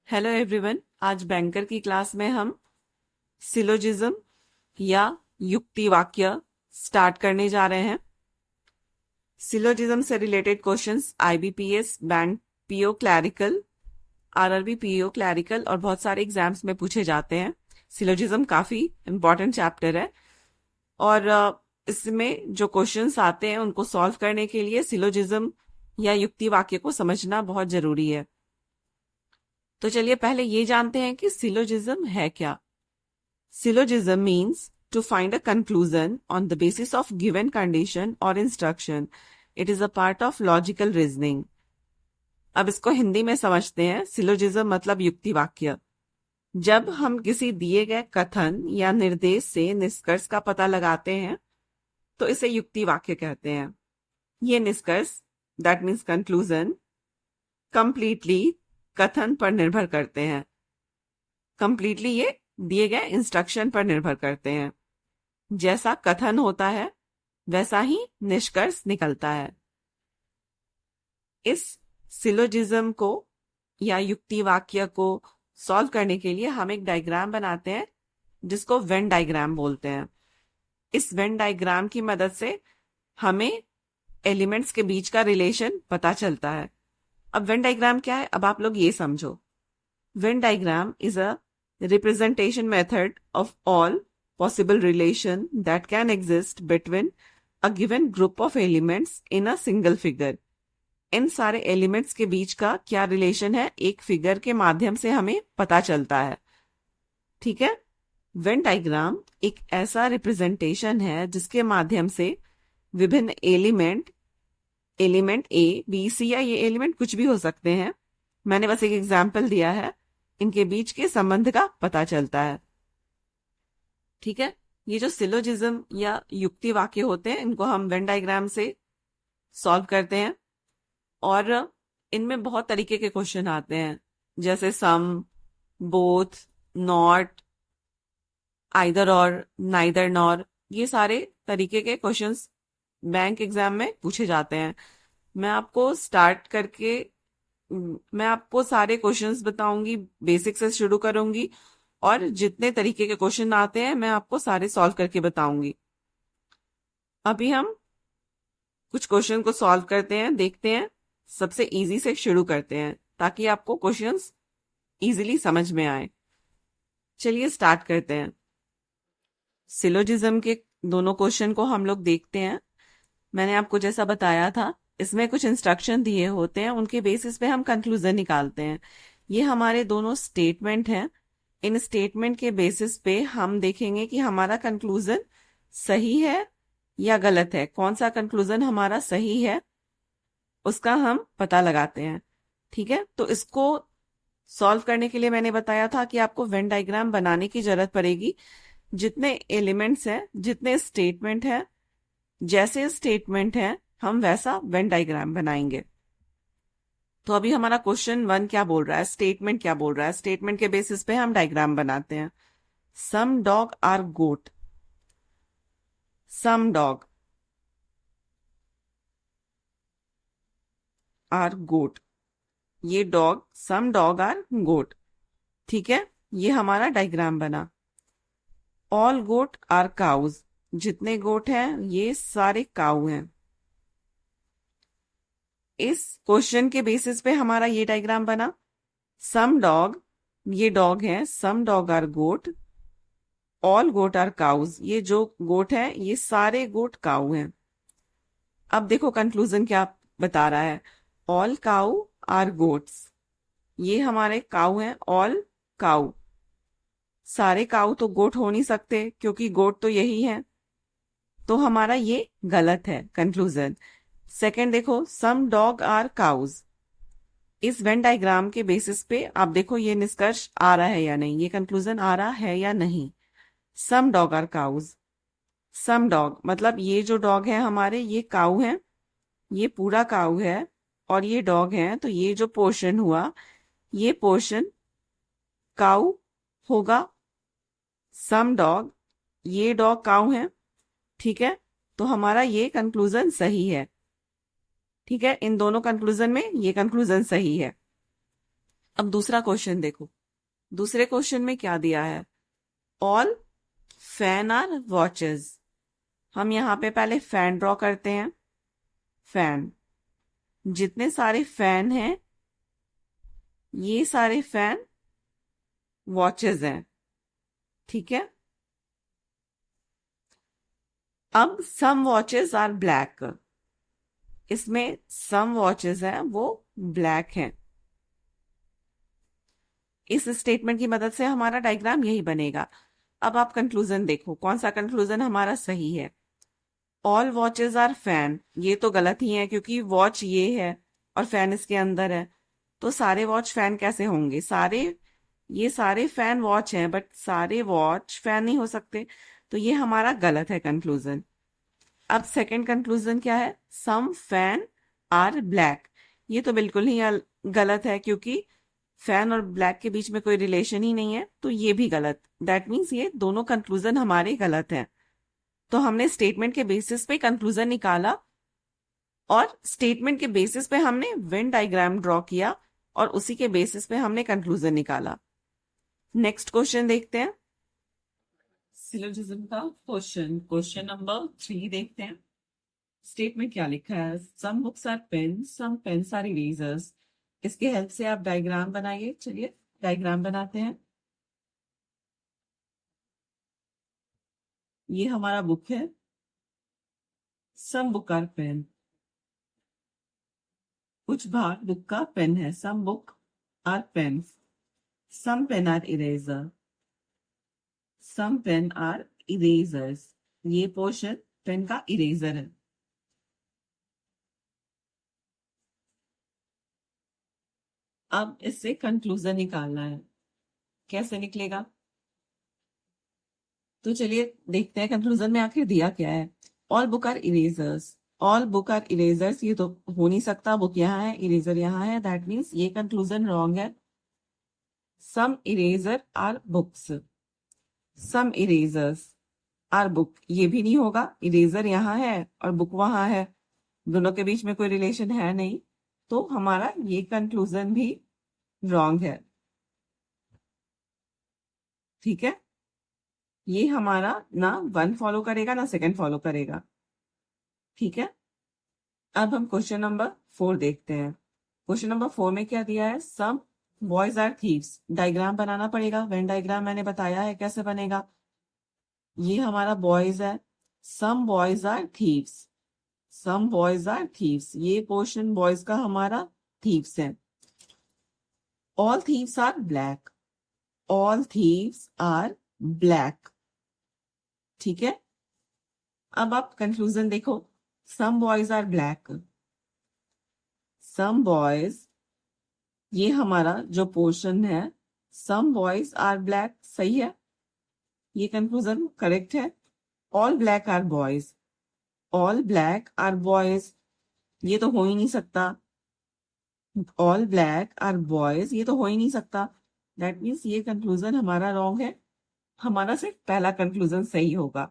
Hello everyone. आज banker की class में हम सिलोजिज्म या युक्ति वाक्य स्टार्ट करने जा रहे हैं। सिलोजिज्म से related questions IBPS, bank PO clerical, RRB PO clerical और बहुत सारे एग्जाम्स में पूछे जाते हैं। सिलोजिज्म काफी इंपॉर्टेंट चैप्टर है और इसमें जो क्वेश्चंस आते हैं उनको सॉल्व करने के लिए सिलोजिज्म या युक्ति वाक्य को समझना बहुत जरूरी है। तो चलिए पहले ये जानते हैं कि सिलोजिज्म है क्या। Syllogism means to find a conclusion on the basis of given condition और instruction. It is a part of logical reasoning. अब इसको हिंदी में समझते हैं। सिलोजिज्म मतलब युक्ति वाक्य। जब हम किसी दिए गए कथन या निर्देश से निष्कर्ष का पता लगाते हैं तो इसे युक्ति वाक्य कहते हैं। ये निष्कर्ष, दैट मीन्स कंक्लूजन, कंप्लीटली कथन पर निर्भर करते हैं। कंप्लीटली ये दिए गए इंस्ट्रक्शन पर निर्भर करते हैं। जैसा कथन होता है वैसा ही निष्कर्ष निकलता है। इस सिलोजिज्म को या युक्ति वाक्य को सॉल्व करने के लिए हम एक डायग्राम बनाते हैं जिसको वेन डायग्राम बोलते हैं। इस वेन डायग्राम की मदद से हमें एलिमेंट्स के बीच का रिलेशन पता चलता है। अब वेन डायग्राम क्या है, अब आप लोग ये समझो। Venn diagram is a representation method of all possible relation that can exist between a given group of elements in a single figure। इन सारे एलिमेंट्स के बीच का क्या रिलेशन है एक फिगर के माध्यम से हमें पता चलता है। ठीक है। वेन डायग्राम एक ऐसा रिप्रेजेंटेशन है जिसके माध्यम से विभिन्न एलिमेंट ए, बी, सी या ये एलिमेंट कुछ भी हो सकते हैं, मैंने बस एक एग्जाम्पल दिया है, इनके बीच के संबंध का पता चलता है। ठीक है। ये जो सिलोजिज्म या युक्ति वाक्य होते हैं इनको हम वेन डायग्राम से सॉल्व करते हैं और इनमें बहुत तरीके के क्वेश्चन आते हैं, जैसे सम, बोथ, नॉट, आइदर और, नाइदर नॉर। ये सारे तरीके के क्वेश्चंस बैंक एग्जाम में पूछे जाते हैं। मैं आपको सारे क्वेश्चंस बताऊंगी, बेसिक से शुरू करूंगी और जितने तरीके के क्वेश्चन आते हैं मैं आपको सारे सॉल्व करके बताऊंगी। अभी हम कुछ क्वेश्चन को सॉल्व करते हैं, देखते हैं। सबसे इजी से शुरू करते हैं ताकि आपको क्वेश्चंस इजीली समझ में आए। चलिए स्टार्ट करते हैं। सिलोजिज्म के दोनों क्वेश्चन को हम लोग देखते हैं। मैंने आपको जैसा बताया था इसमें कुछ इंस्ट्रक्शन दिए होते हैं, उनके बेसिस पे हम कंक्लूजन निकालते हैं। ये हमारे दोनों स्टेटमेंट हैं। इन स्टेटमेंट के बेसिस पे हम देखेंगे कि हमारा कंक्लूजन सही है या गलत है। कौन सा कंक्लूजन हमारा सही है उसका हम पता लगाते हैं। ठीक है। तो इसको सॉल्व करने के लिए मैंने बताया था कि आपको वेन डायग्राम बनाने की जरूरत पड़ेगी। जितने एलिमेंट्स हैं, जितने स्टेटमेंट हैं, जैसे स्टेटमेंट हैं हम वैसा वेन डायग्राम बनाएंगे। तो अभी हमारा क्वेश्चन 1 क्या बोल रहा है, स्टेटमेंट क्या बोल रहा है, स्टेटमेंट के बेसिस पे हम डायग्राम बनाते हैं। Some dog are goat. Some dog are goat. ये dog, some dog are goat. ठीक है। ये हमारा डायग्राम बना। All goat are cows. जितने गोट हैं ये सारे काऊ हैं। इस क्वेश्चन के बेसिस पे हमारा ये डायग्राम बना। सम डॉग, ये डॉग है, some dog are goat, all goat are cows. ये जो गोट है ये सारे गोट काऊ हैं। अब देखो कंक्लूजन क्या बता रहा है। All cow are goats. ये हमारे काऊ हैं, ऑल काऊ। सारे काऊ तो गोट हो नहीं सकते क्योंकि गोट तो यही है, तो हमारा ये गलत है कंक्लूजन। सेकंड देखो, सम डॉग आर काउज। इस वेन डायग्राम के बेसिस पे आप देखो ये निष्कर्ष आ रहा है या नहीं, ये कंक्लूजन आ रहा है या नहीं। Some dog are cows. Some dog मतलब ये जो डॉग है हमारे ये काऊ हैं, ये पूरा काऊ है और ये डॉग है, तो ये जो पोर्शन हुआ ये पोर्शन काऊ होगा। सम डॉग, ये डॉग काऊ है। ठीक है। तो हमारा ये कंक्लूजन सही है। ठीक है। इन दोनों कंक्लूजन में ये कंक्लूजन सही है। अब दूसरा क्वेश्चन देखो, दूसरे क्वेश्चन में क्या दिया है, ऑल फैन आर वॉचेस। हम यहाँ पे पहले फैन ड्रॉ करते हैं। फैन, जितने सारे फैन हैं ये सारे फैन वॉचेस हैं, ठीक है। अब सम वॉचेस आर ब्लैक, इसमें सम वॉचेस हैं वो ब्लैक हैं। इस स्टेटमेंट की मदद से हमारा डायग्राम यही बनेगा। अब आप कंक्लूजन देखो, कौन सा कंक्लूजन हमारा सही है। ऑल वॉचेस आर फैन, ये तो गलत ही है क्योंकि वॉच ये है और फैन इसके अंदर है, तो सारे वॉच फैन कैसे होंगे। ये सारे फैन वॉच हैं बट सारे वॉच फैन नहीं हो सकते, तो ये हमारा गलत है कंक्लूजन। अब सेकंड कंक्लूजन क्या है, सम फैन आर ब्लैक। ये तो बिल्कुल ही गलत है क्योंकि फैन और ब्लैक के बीच में कोई रिलेशन ही नहीं है, तो ये भी गलत। दैट मीन्स ये दोनों कंक्लूजन हमारे गलत हैं। तो हमने स्टेटमेंट के बेसिस पे कंक्लूजन निकाला और स्टेटमेंट के बेसिस पे हमने वेन डायग्राम ड्रॉ किया और उसी के बेसिस पे हमने कंक्लूजन निकाला। नेक्स्ट क्वेश्चन देखते हैं, सिलोजिज्म का क्वेश्चन नंबर 3 देखते हैं। स्टेटमेंट क्या लिखा है, some books are pen, some pens are erasers. इसके हेल्प से आप डायग्राम बनाइए। चलिए डायग्राम बनाते हैं। ये हमारा बुक है, सम बुक आर पेन, कुछ भाग बुक का पेन है, some book are pen, some pen are eraser, some pen are erasers. ये पोर्शन पेन का इरेजर है। अब इससे कंक्लूजन निकालना है, कैसे निकलेगा, तो चलिए देखते हैं कंक्लूजन में आखिर दिया क्या है। All book are erasers, all book are erasers, ये तो हो नहीं सकता, बुक यहाँ है इरेजर यहाँ है, दैट मीन्स ये कंक्लूजन रॉन्ग है। Some eraser are books, some erasers are book, ये भी नहीं होगा, इरेजर यहाँ है और बुक वहां है, दोनों के बीच में कोई रिलेशन है नहीं, तो हमारा ये कंक्लूजन भी रॉन्ग है, ठीक है। ये हमारा ना 1 फॉलो करेगा ना 2 फॉलो करेगा, ठीक है। अब हम क्वेश्चन नंबर 4 देखते हैं। क्वेश्चन नंबर 4 में क्या दिया है, some boys are thieves. Diagram बनाना पड़ेगा, वेन डायग्राम मैंने बताया है कैसे बनेगा। ये हमारा बॉयज है, some boys are thieves, some boys are thieves, ये पोर्शन बॉयज का हमारा थीव्स है। All thieves are black, all thieves are black, ठीक है। अब आप कंक्लूजन देखो, some boys are black, some boys, ये हमारा जो पोर्शन है सम बॉयज आर ब्लैक, सही है, ये कंक्लूजन करेक्ट है। All black are boys, all black are boys, ये तो हो ही नहीं सकता, ऑल ब्लैक आर बॉयज ये तो हो ही नहीं सकता, दैट मीन्स ये कंक्लूजन हमारा रॉन्ग है, हमारा सिर्फ पहला कंक्लूजन सही होगा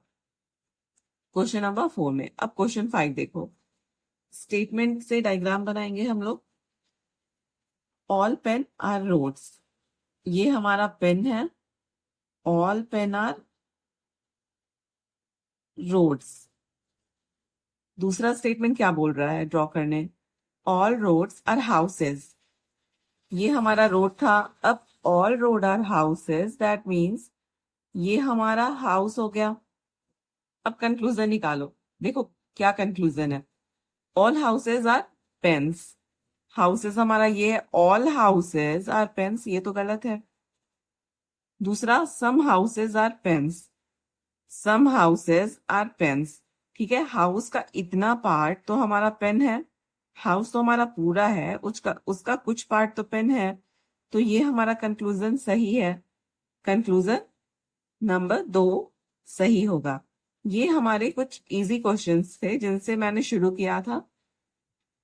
क्वेश्चन नंबर 4 में। अब क्वेश्चन 5 देखो, स्टेटमेंट से डायग्राम बनाएंगे हम लोग। ऑल पेन आर रोड्स, ये हमारा पेन है, ऑल पेन आर रोड्स। दूसरा स्टेटमेंट क्या बोल रहा है ड्रॉ करने, ऑल रोड्स आर हाउसेस, ये हमारा रोड था, अब all road are houses, that means ये हमारा हाउस हो गया। अब कंक्लूजन निकालो, देखो क्या कंक्लूजन है, all houses are pens, houses हमारा ये है, ऑल हाउसेस आर पेन्स, ये तो गलत है। दूसरा some houses are pens, some houses are pens, ठीक है, हाउस का इतना पार्ट तो हमारा पेन है, हाउस तो हमारा पूरा है, उसका कुछ पार्ट तो पेन है, तो ये हमारा कंक्लूजन सही है, कंक्लूजन नंबर 2 सही होगा। ये हमारे कुछ इजी क्वेश्चंस थे जिनसे मैंने शुरू किया था।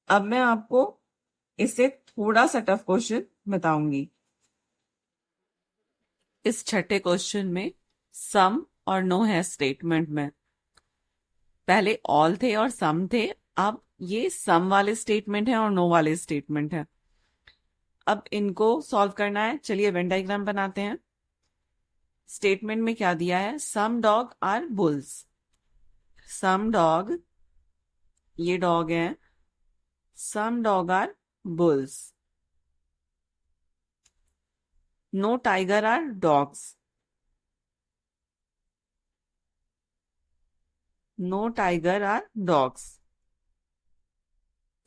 अब मैं आपको इससे थोड़ा सा टफ क्वेश्चन बताऊंगी। इस छठे क्वेश्चन में सम और नो है स्टेटमेंट में, पहले ऑल थे और सम थे, अब ये सम वाले स्टेटमेंट है और नो वाले स्टेटमेंट है। अब इनको सॉल्व करना है, चलिए वेन डायग्राम बनाते हैं। स्टेटमेंट में क्या दिया है, some dog are bulls. Some dog, ये डॉग है, some dog are bulls. No tiger are dogs. No tiger are dogs.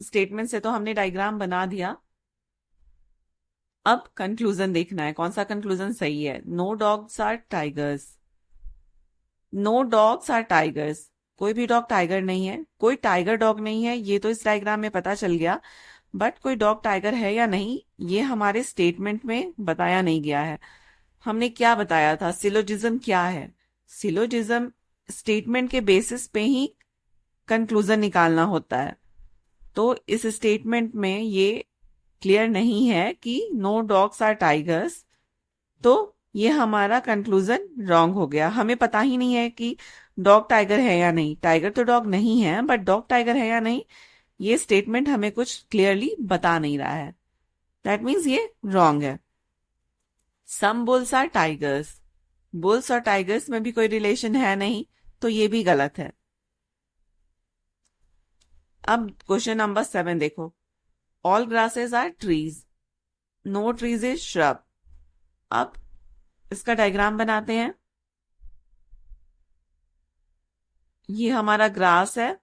Statement से तो हमने डायग्राम बना दिया, अब कंक्लूजन देखना है कौन सा कंक्लूजन सही है। No dogs are tigers. No dogs are tigers, कोई भी डॉग टाइगर नहीं है, कोई टाइगर डॉग नहीं है, ये तो इस डायग्राम में पता चल गया, बट कोई डॉग टाइगर है या नहीं ये हमारे स्टेटमेंट में बताया नहीं गया है। हमने क्या बताया था, सिलोजिज्म क्या है। सिलोजिज्म स्टेटमेंट के बेसिस पे ही कंक्लूजन निकालना होता है। तो इस स्टेटमेंट में ये क्लियर नहीं है कि नो डॉग्स आर टाइगर्स, तो ये हमारा कंक्लूजन रॉन्ग हो गया। हमें पता ही नहीं है कि डॉग टाइगर है या नहीं। टाइगर तो डॉग नहीं है, बट डॉग टाइगर है या नहीं ये स्टेटमेंट हमें कुछ क्लियरली बता नहीं रहा है। दैट मीन्स ये रॉन्ग है। सम बुल्स आर टाइगर्स, बुल्स और टाइगर्स में भी कोई रिलेशन है नहीं, तो ये भी गलत है। अब क्वेश्चन नंबर 7 देखो, all grasses are trees, no trees is shrub. अब इसका डायग्राम बनाते हैं। ये हमारा ग्रास है,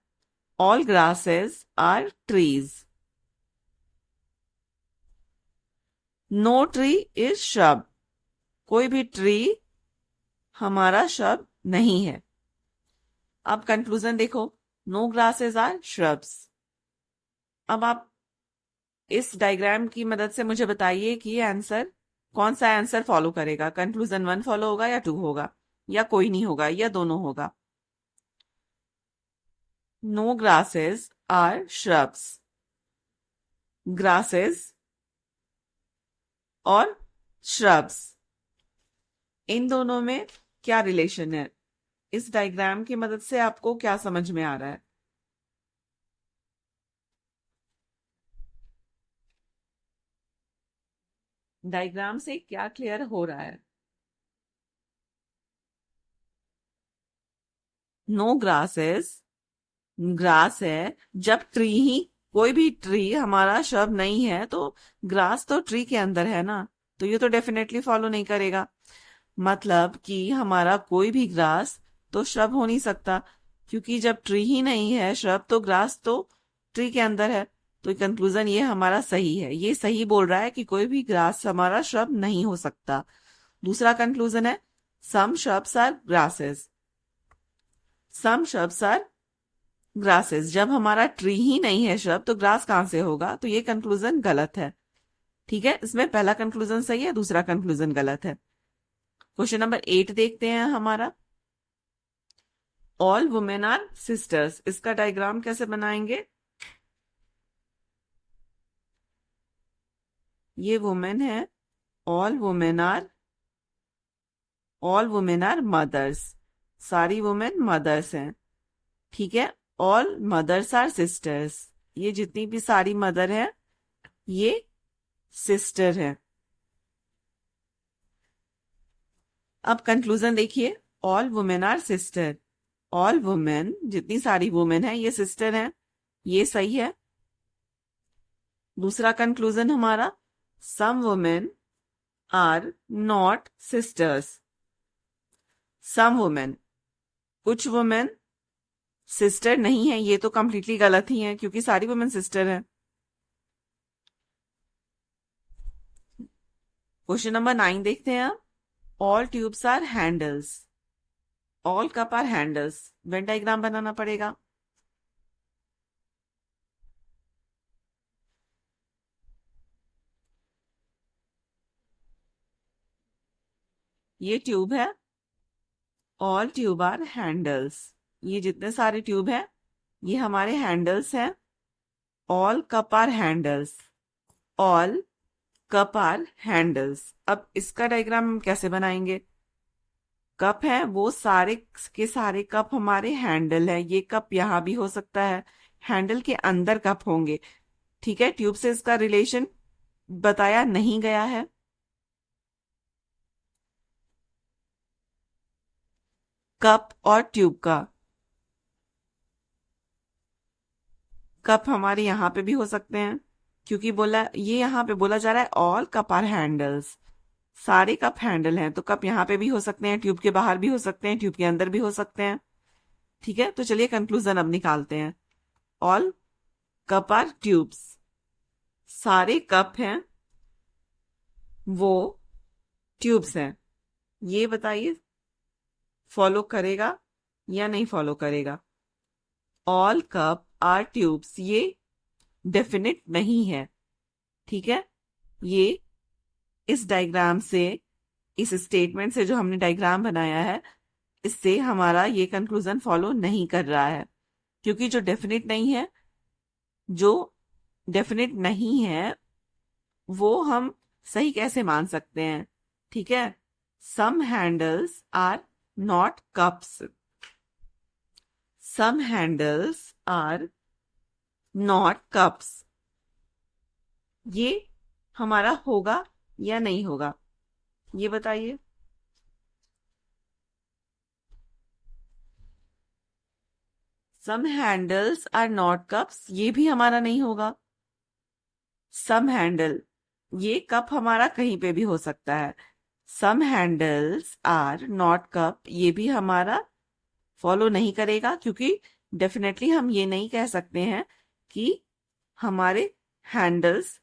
all grasses are trees, no tree is shrub, कोई भी ट्री हमारा श्रब नहीं है। अब कंक्लूजन देखो, नो ग्रासेस आर श्रब्स। अब आप इस डायग्राम की मदद से मुझे बताइए कि ये आंसर कौन सा आंसर फॉलो करेगा, कंक्लूजन 1 फॉलो होगा या 2 होगा या कोई नहीं होगा या दोनों होगा। No grasses are shrubs, grasses और श्रब्स इन दोनों में क्या रिलेशन है, इस डायग्राम की मदद से आपको क्या समझ में आ रहा है। डायग्राम से क्या क्लियर हो रहा है। नो ग्रासेस, ग्रास है, जब ट्री ही, कोई भी ट्री हमारा शब्द नहीं है तो ग्रास तो ट्री के अंदर है ना, तो ये तो डेफिनेटली फॉलो नहीं करेगा। मतलब कि हमारा कोई भी ग्रास तो श्रब हो नहीं सकता, क्योंकि जब ट्री ही नहीं है श्रब तो ग्रास तो ट्री के अंदर है। तो कंक्लूजन ये हमारा सही है, ये सही बोल रहा है कि कोई भी ग्रास हमारा श्रब नहीं हो सकता। दूसरा कंक्लूजन है some shrubs are grasses. Some shrubs are grasses, जब हमारा ट्री ही नहीं है श्रब तो ग्रास कहां से होगा, तो ये कंक्लूजन गलत है। ठीक है, इसमें पहला कंक्लूजन सही है, दूसरा कंक्लूजन गलत है। क्वेश्चन नंबर 8 देखते हैं हमारा, ऑल वुमेन आर सिस्टर्स। इसका डायग्राम कैसे बनाएंगे। ये वुमेन है, all women are, all women are mothers, सारी वुमेन मदर्स हैं। ठीक है, ऑल मदर्स आर सिस्टर्स, ये जितनी भी सारी मदर है ये सिस्टर है। अब कंक्लूजन देखिए, all women are sister, all women जितनी सारी वुमेन है ये सिस्टर है, ये सही है। दूसरा कंक्लूजन हमारा, some women are not sisters. Some women, कुछ वुमेन सिस्टर नहीं है, ये तो कंप्लीटली गलत ही है क्योंकि सारी वुमेन सिस्टर है। क्वेश्चन नंबर 9 देखते हैं आप, all tubes are handles, all cup are handles. Venn diagram बनाना पड़ेगा। ये ट्यूब है, ऑल ट्यूब आर हैंडल्स, ये जितने सारे ट्यूब हैं ये हमारे हैंडल्स हैं। All cup are handles, all cup are handles. अब इसका डायग्राम हम कैसे बनाएंगे। कप है वो सारे के सारे कप हमारे हैंडल है, ये कप यहां भी हो सकता है, हैंडल के अंदर कप होंगे। ठीक है, ट्यूब से इसका रिलेशन बताया नहीं गया है। कप और ट्यूब का, कप हमारे यहाँ पे भी हो सकते हैं, क्योंकि बोला ये यहाँ पे बोला जा रहा है ऑल कप आर हैंडल्स, सारे कप हैंडल हैं, तो कप यहाँ पे भी हो सकते हैं, ट्यूब के बाहर भी हो सकते हैं, ट्यूब के अंदर भी हो सकते हैं। ठीक है, तो चलिए कंक्लूजन अब निकालते हैं। ऑल कप आर ट्यूब्स, सारे कप हैं वो ट्यूब्स हैं। ये बताइए फॉलो करेगा या नहीं फॉलो करेगा? ऑल कप आर ट्यूब्स ये डेफिनेट नहीं है। ठीक है, ये इस डायग्राम से, इस स्टेटमेंट से जो हमने डायग्राम बनाया है, इससे हमारा ये कंक्लूजन फॉलो नहीं कर रहा है, क्योंकि जो डेफिनेट नहीं है वो हम सही कैसे मान सकते हैं? ठीक है, some handles are not cups, some handles are not cups, ये हमारा होगा या नहीं होगा, ये बताइए। Some handles are not cups, ये भी हमारा नहीं होगा। सम हैंडल, ये कप हमारा कहीं पे भी हो सकता है। Some handles are not cup, ये भी हमारा फॉलो नहीं करेगा, क्योंकि डेफिनेटली हम ये नहीं कह सकते हैं कि हमारे हैंडल्स,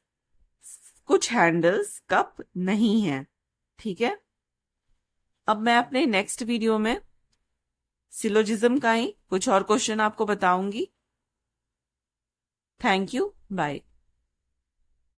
कुछ हैंडल्स कप नहीं है। ठीक है, अब मैं अपने नेक्स्ट वीडियो में सिलोजिज्म का ही कुछ और क्वेश्चन आपको बताऊंगी। Thank you, bye.